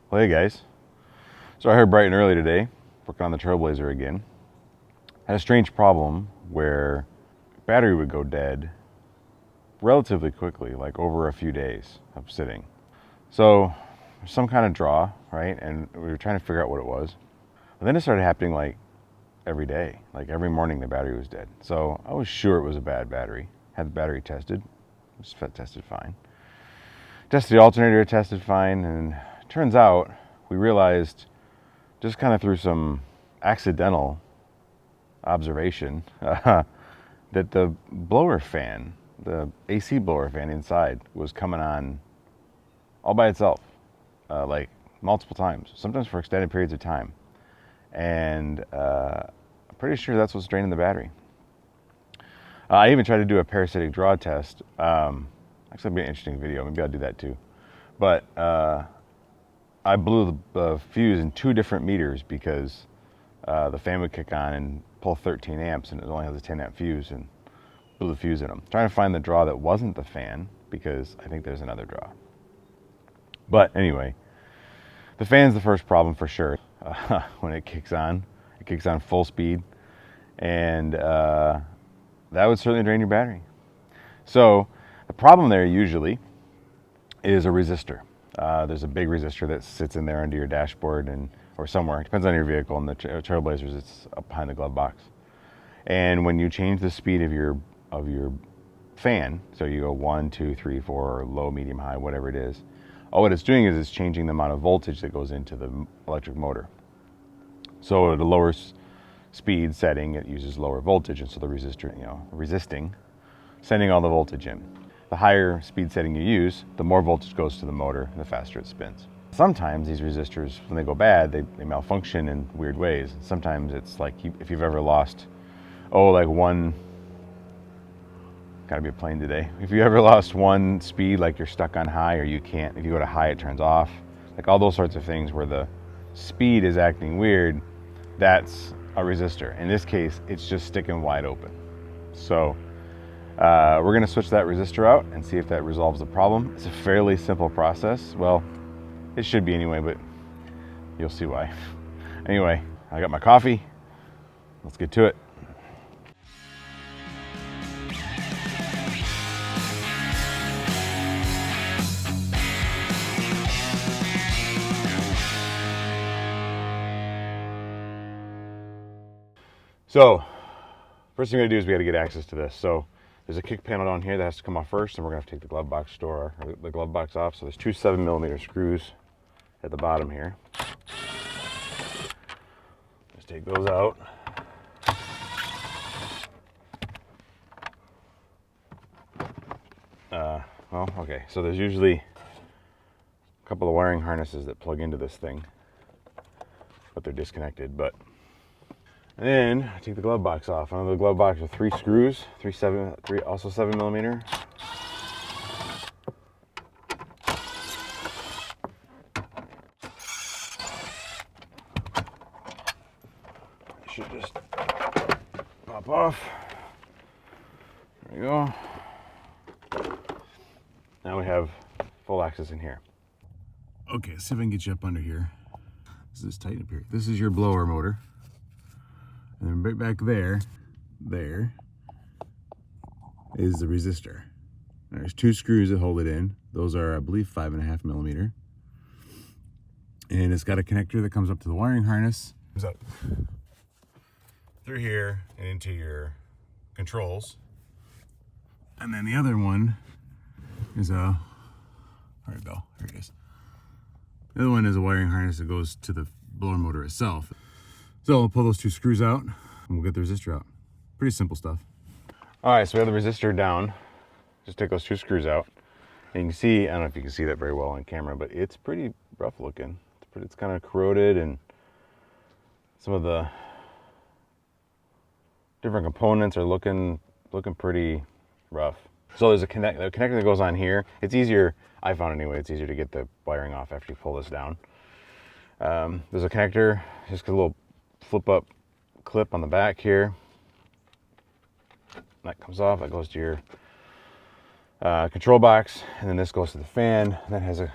Well, hey guys. So I heard bright and early today, working on the Trailblazer again. I had a strange problem where battery would go dead relatively quickly, like over a few days of sitting. So some kind of draw, right? And we were trying to figure out what it was. But then it started happening like every day, like every morning the battery was dead. So I was sure it was a bad battery. Had the battery tested, it was tested fine. Tested the alternator, tested fine, and it turns out we realized just kind of through some accidental observation that the blower fan, the AC blower fan inside, was coming on all by itself, like multiple times, sometimes for extended periods of time. And I'm pretty sure that's what's draining the battery. I even tried to do a parasitic draw test. Actually, that'd be an interesting video. Maybe I'll do that too. But I blew the fuse in 2 different meters because the fan would kick on and pull 13 amps, and it only has a 10 amp fuse, and blew the fuse in them. Trying to find the draw that wasn't the fan because I think there's another draw. But anyway, the fan's the first problem for sure. When it kicks on full speed, and that would certainly drain your battery. So the problem there usually is a resistor. There's a big resistor that sits in there under your dashboard or somewhere. It depends on your vehicle. In the Trailblazers, it's up behind the glove box. And when you change the speed of your fan, so you go 1, 2, 3, 4, or low, medium, high, whatever it is, all what it's doing is it's changing the amount of voltage that goes into the electric motor. So at a lower speed setting, it uses lower voltage, and so the resistor, resisting, sending all the voltage in. The higher speed setting you use, the more voltage goes to the motor, and the faster it spins. Sometimes these resistors, when they go bad, they malfunction in weird ways. Sometimes it's like if you've ever lost, gotta be a plane today. If you ever lost one speed, like you're stuck on high, or you can't, if you go to high, it turns off. Like all those sorts of things where the speed is acting weird, that's a resistor. In this case, it's just sticking wide open. So we're gonna switch that resistor out and see if that resolves the problem. It's a fairly simple process. Well, it should be anyway, but you'll see why. Anyway, I got my coffee. Let's get to it. So, first thing we gotta do is we gotta get access to this. So, there's a kick panel down here that has to come off first, and we're gonna have to take the glove box off. So there's 2 7mm screws at the bottom here. Let's take those out. Okay, so there's usually a couple of wiring harnesses that plug into this thing, but they're disconnected. And then I take the glove box off. Under the glove box are 3 screws, 3 also 7mm. Should just pop off. There we go. Now we have full access in here. Okay, let's see if I can get you up under here. This is tight up here. This is your blower motor. And then right back there is the resistor. There's 2 screws that hold it in. Those are, I believe, 5.5mm. And it's got a connector that comes up to the wiring harness. Comes up through here and into your controls. And then the other one is where'd it go? Here it is. The other one is a wiring harness that goes to the blower motor itself. So I'll pull those 2 screws out and we'll get the resistor out. Pretty simple stuff. All right, so we have the resistor down. Just take those 2 screws out. And you can see, I don't know if you can see that very well on camera, but it's pretty rough looking. It's kind of corroded, and some of the different components are looking pretty rough. So there's a connector that goes on here. It's easier, I found anyway, it's easier to get the wiring off after you pull this down. There's a connector, just a little flip up clip on the back here. That comes off, that goes to your control box, and then this goes to the fan. And that has a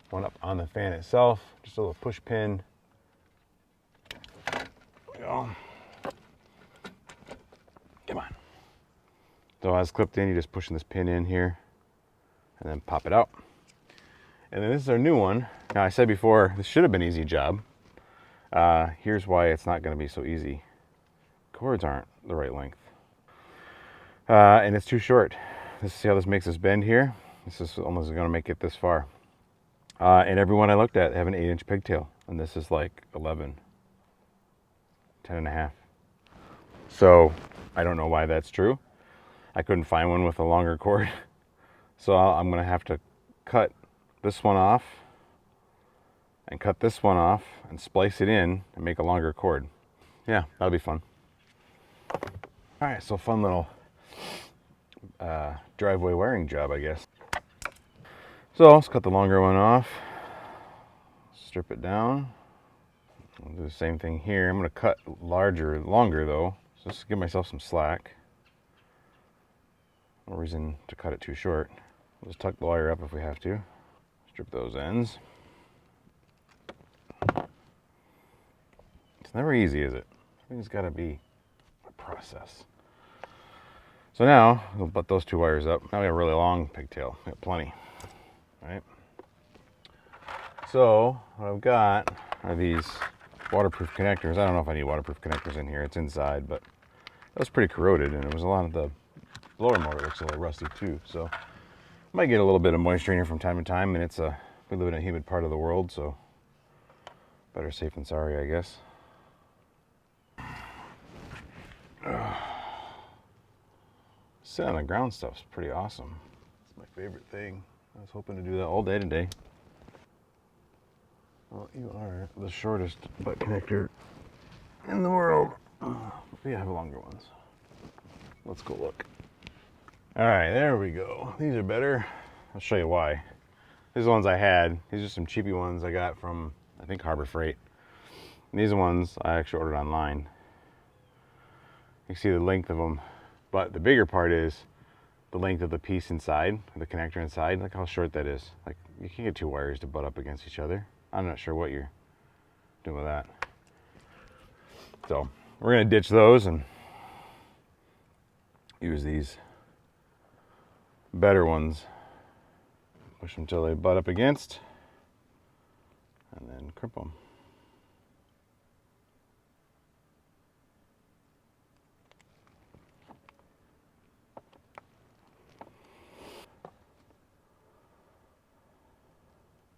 one up on the fan itself, just a little push pin. There we go. Come on. So as clipped in, you just pushing this pin in here and then pop it out. And then this is our new one. Now I said before, this should have been an easy job. Here's why it's not going to be so easy. Cords aren't the right length. And it's too short. Let's see how this makes us bend here. This is almost going to make it this far. And everyone I looked at have an 8-inch pigtail. And this is like 11, 10 and a half. So I don't know why that's true. I couldn't find one with a longer cord. So I'm going to have to cut this one off and cut this one off and splice it in and make a longer cord. Yeah, that'll be fun. All right, so fun little driveway wiring job, I guess. So let's cut the longer one off, strip it down. I'll do the same thing here. I'm going to cut longer though, so just to give myself some slack. No reason to cut it too short. We'll just tuck the wire up if we have to. Strip those ends. It's never easy, is it? Everything's got to be a process. So now we'll butt those two wires up. Now we have a really long pigtail. We got plenty, right? So what I've got are these waterproof connectors. I don't know if I need waterproof connectors in here. It's inside, but that was pretty corroded, and it was a lot of the blower motor looks a little rusty too. So might get a little bit of moisture in here from time to time, and we live in a humid part of the world, so better safe than sorry, I guess. Sitting on the ground stuff's pretty awesome. It's my favorite thing. I was hoping to do that all day today. Well, you are the shortest butt connector in the world. We have longer ones. Let's go look. All right, there we go. These are better. I'll show you why. These are the ones I had. These are some cheapy ones I got from, I think, Harbor Freight. And these are ones I actually ordered online. You can see the length of them, but the bigger part is the length of the piece inside, the connector inside. Look how short that is. Like, you can get two wires to butt up against each other. I'm not sure what you're doing with that. So we're gonna ditch those and use these better ones. Push them until they butt up against, and then crimp them.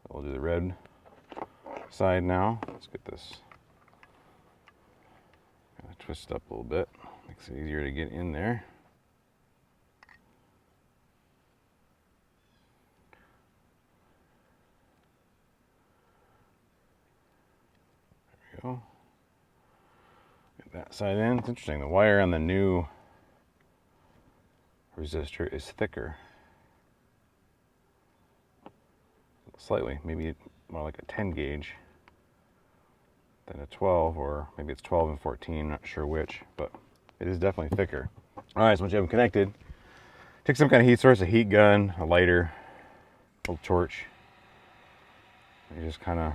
We'll do the red side now. Let's get this kind of twist up a little bit. Makes it easier to get in there. There we go. Get that side in. It's interesting. The wire on the new resistor is thicker. Slightly, maybe more like a 10 gauge than a 12, or maybe it's 12 and 14, not sure which, but it is definitely thicker. All right, so once you have them connected, take some kind of heat source, a heat gun, a lighter, a little torch. You just kind of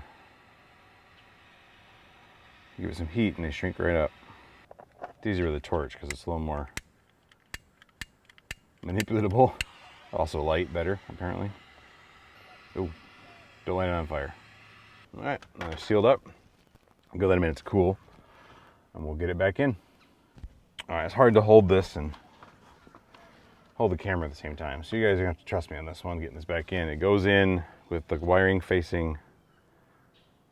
give it some heat and they shrink right up. It's easier with a torch because it's a little more manipulatable. Also light better, apparently. Ooh. Don't light it on fire. All right, now they're sealed up. I'll go let them in to cool, and we'll get it back in. All right, it's hard to hold this and hold the camera at the same time, so you guys are gonna have to trust me on this one, getting this back in. It goes in with the wiring facing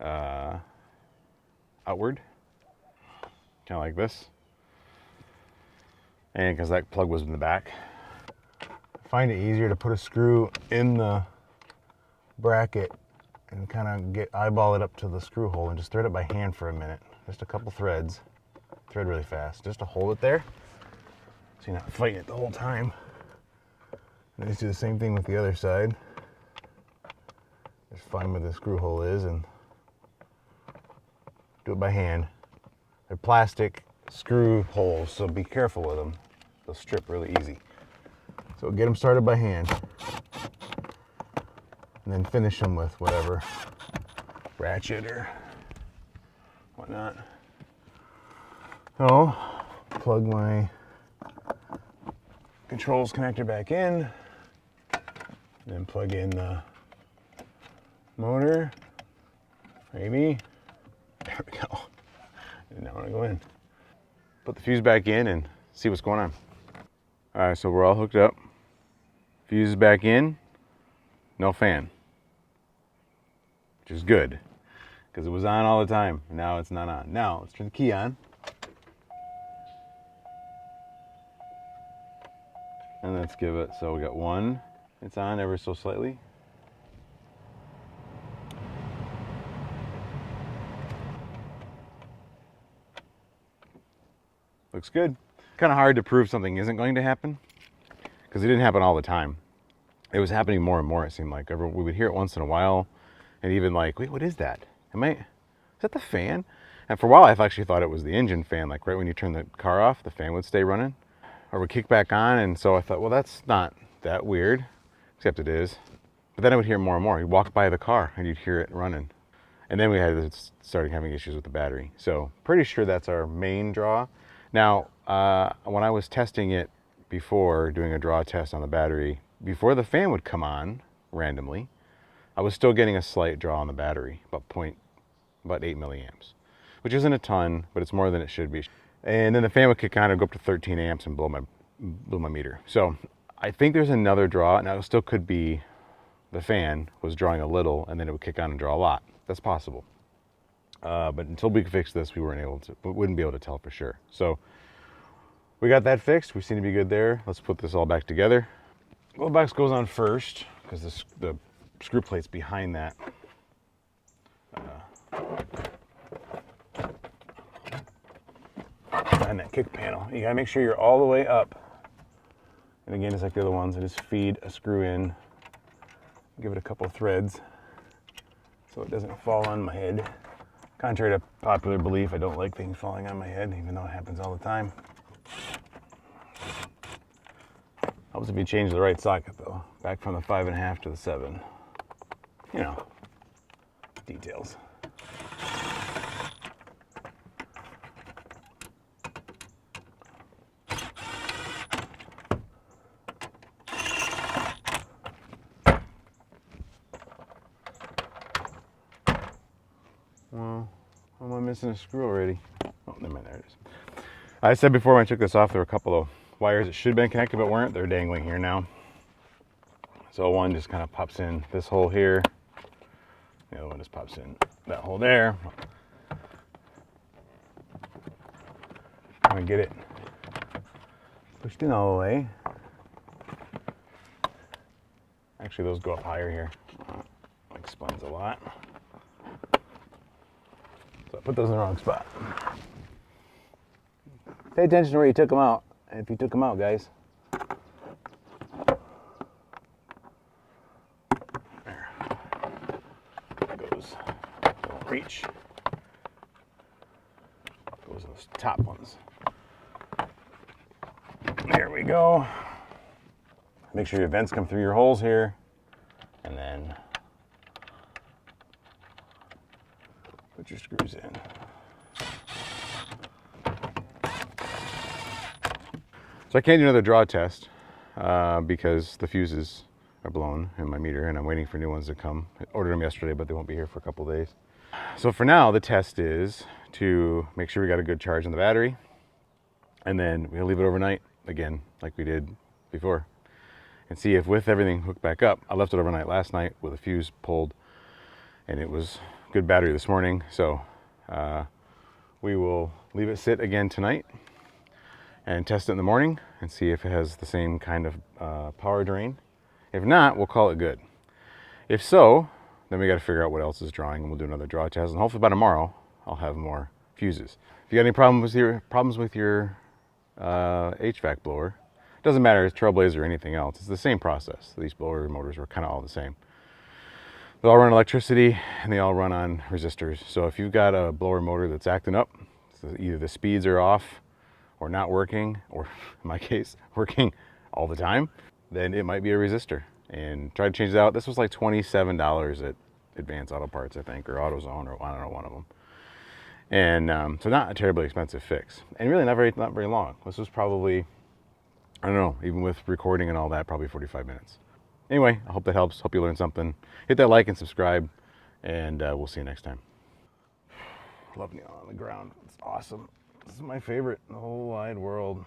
outward, kind of like this. And because that plug was in the back, I find it easier to put a screw in the bracket and kind of eyeball it up to the screw hole and just thread it by hand for a minute. Just a couple threads. Thread really fast, just to hold it there so you're not fighting it the whole time. And just do the same thing with the other side. Just find where the screw hole is and do it by hand. They're plastic screw holes, so be careful with them. They'll strip really easy. So get them started by hand. and then finish them with whatever ratchet or whatnot. So, plug my controls connector back in, then plug in the motor, maybe. There we go. And now I'm gonna go in. Put the fuse back in and see what's going on. All right, so we're all hooked up. Fuse is back in, no fan, which is good, because it was on all the time, and now it's not on. Now, let's turn the key on. And let's give it, so we got one, it's on ever so slightly. Looks good. Kind of hard to prove something isn't going to happen, because it didn't happen all the time. It was happening more and more, it seemed like. We would hear it once in a while, and even like, wait, what is that? Is that the fan? And for a while, I actually thought it was the engine fan, like right when you turn the car off, the fan would stay running, or would kick back on, and so I thought, well, that's not that weird, except it is. But then I would hear more and more. You'd walk by the car, and you'd hear it running. And then we started having issues with the battery. So pretty sure that's our main draw. Now, when I was testing it before, doing a draw test on the battery, before the fan would come on randomly, I was still getting a slight draw on the battery, about 8 milliamps, which isn't a ton, but it's more than it should be. And then the fan would kick on and go up to 13 amps and blow my meter. So I think there's another draw. Now, it still could be the fan was drawing a little, and then it would kick on and draw a lot. That's possible. But until we could fix this, we wouldn't be able to tell for sure. So we got that fixed. We seem to be good there. Let's put this all back together. Glove box goes on first, because the screw plate's behind that. And that kick panel. You gotta make sure you're all the way up. And again, it's like the other ones. I just feed a screw in, give it a couple threads so it doesn't fall on my head. Contrary to popular belief, I don't like things falling on my head, even though it happens all the time. Helps if you change the right socket though. Back from the 5.5 to the 7. You know, details. Well, how am I missing a screw already? Oh, never mind, there it is. I said before when I took this off, there were a couple of wires that should have been connected but weren't. They're dangling here now. So one just kind of pops in this hole here. The other one just pops in that hole there. I'm gonna get it pushed in all the way. Actually, those go up higher here. Explains a lot. So I put those in the wrong spot. Pay attention to where you took them out, if you took them out, guys. There. Goes. Don't reach. Goes those top ones. There we go. Make sure your vents come through your holes here, and then put your screws in. So I can't do another draw test because the fuses are blown in my meter, and I'm waiting for new ones to come. I ordered them yesterday, but they won't be here for a couple days. So for now, the test is to make sure we got a good charge on the battery, and then we'll leave it overnight again, like we did before, and see if with everything hooked back up. I left it overnight last night with a fuse pulled, and it was good battery this morning. So we will leave it sit again tonight and test it in the morning and see if it has the same kind of power drain. If not, we'll call it good. If so, then we got to figure out what else is drawing, and we'll do another draw test, and hopefully by tomorrow I'll have more fuses. If you got any problems with your HVAC blower, it doesn't matter if it's Trailblazer or anything else, it's the same process. These blower motors are kind of all the same. They all run electricity, and they all run on resistors. So if you've got a blower motor that's acting up, so either the speeds are off or not working, or in my case, working all the time, then it might be a resistor. and tried to change it out. This was like $27 at Advanced Auto Parts, I think, or AutoZone, or I don't know, one of them. And so not a terribly expensive fix, and really not very long. This was probably, I don't know, even with recording and all that, probably 45 minutes. Anyway, I hope that helps. Hope you learned something. Hit that like and subscribe, and we'll see you next time. Love Neon on the ground. It's awesome. This is my favorite in the whole wide world.